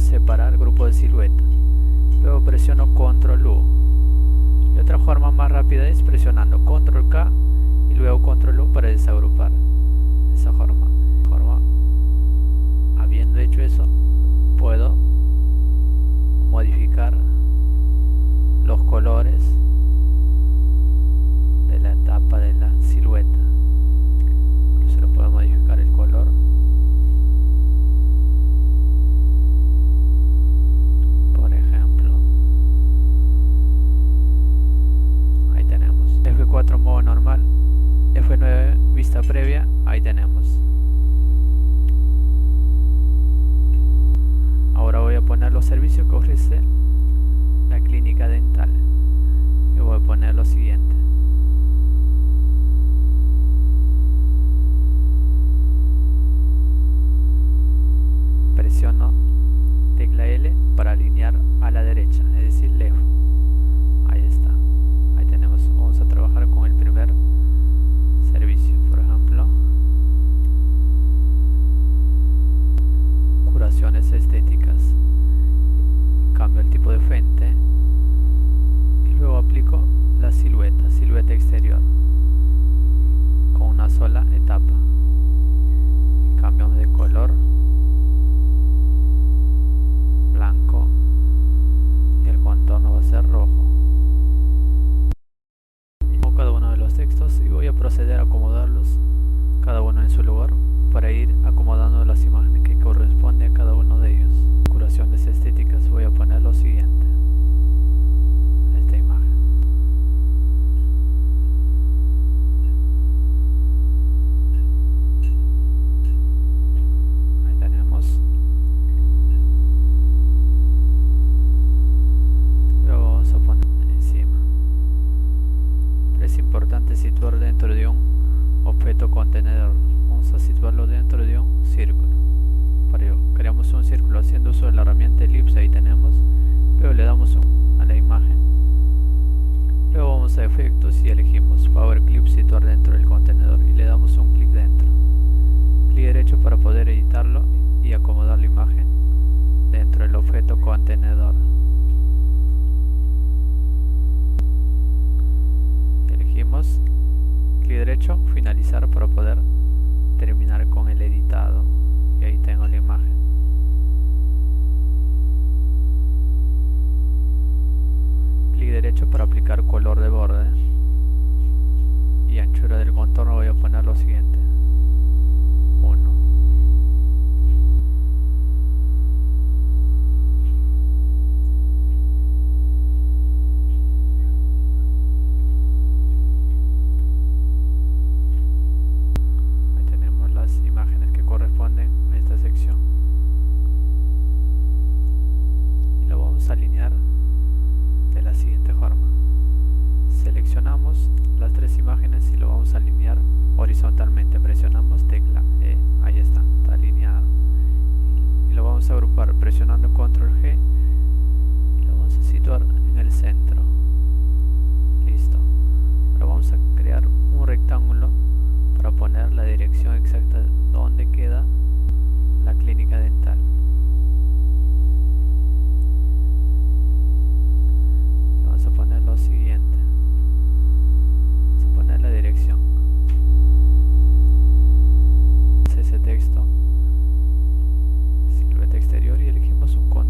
separar grupo de silueta. Luego presiono Control U. Y otra forma más rápida es presionando Control K y luego Control U para desagrupar. De esa forma, habiendo hecho eso, puedo modificar los colores de la etapa de la silueta. Incluso lo puedo modificar el color. Por ejemplo, ahí tenemos F4 modo normal, F9 vista previa, ahí tenemos. Ahora voy a poner los servicios que ofrece la clínica dental y voy a poner lo siguiente. Presiono tecla L para alinear a la derecha, es decir, left. Ahí está, ahí tenemos. Vamos a trabajar con el primer servicio, por ejemplo, curaciones estéticas. Cambio el tipo de fuente y luego aplico la silueta exterior con una sola etapa. Cambiamos de color, blanco, y el contorno va a ser rojo. Tomo cada uno de los textos y voy a proceder a acomodarlos cada uno en su lugar para ir acomodando las imágenes que corresponde a cada uno de ellos. Curaciones estéticas, voy a poner lo siguiente, esta imagen. Ahí tenemos. Luego vamos a poner encima. Pero es importante situar dentro de un objeto contenedor. Vamos a situarlo dentro de un círculo. Para ello creamos un círculo haciendo uso de la herramienta elipse. Ahí tenemos. Luego le damos a la imagen. Luego vamos a efectos y elegimos Power Clip, situar dentro del contenedor, y le damos un clic dentro. Clic derecho para poder editarlo y acomodar la imagen dentro del objeto contenedor. Elegimos clic derecho, finalizar, para poder terminar con el editado. Y ahí tengo la imagen. Clic derecho para aplicar color de borde y anchura del contorno. Voy a poner lo siguiente, 1. Ahí tenemos las imágenes que corresponden a esta sección y lo vamos a alinear de la siguiente forma. Seleccionamos las tres imágenes y lo vamos a alinear horizontalmente. Presionamos tecla E, ahí está alineado. Y lo vamos a agrupar presionando Control G y lo vamos a situar en el centro. Listo. Ahora vamos a crear un rectángulo para poner la dirección exacta donde queda la clínica dental. Vamos a poner lo siguiente, vamos a poner la dirección, ese texto, silueta exterior, y elegimos un contorno.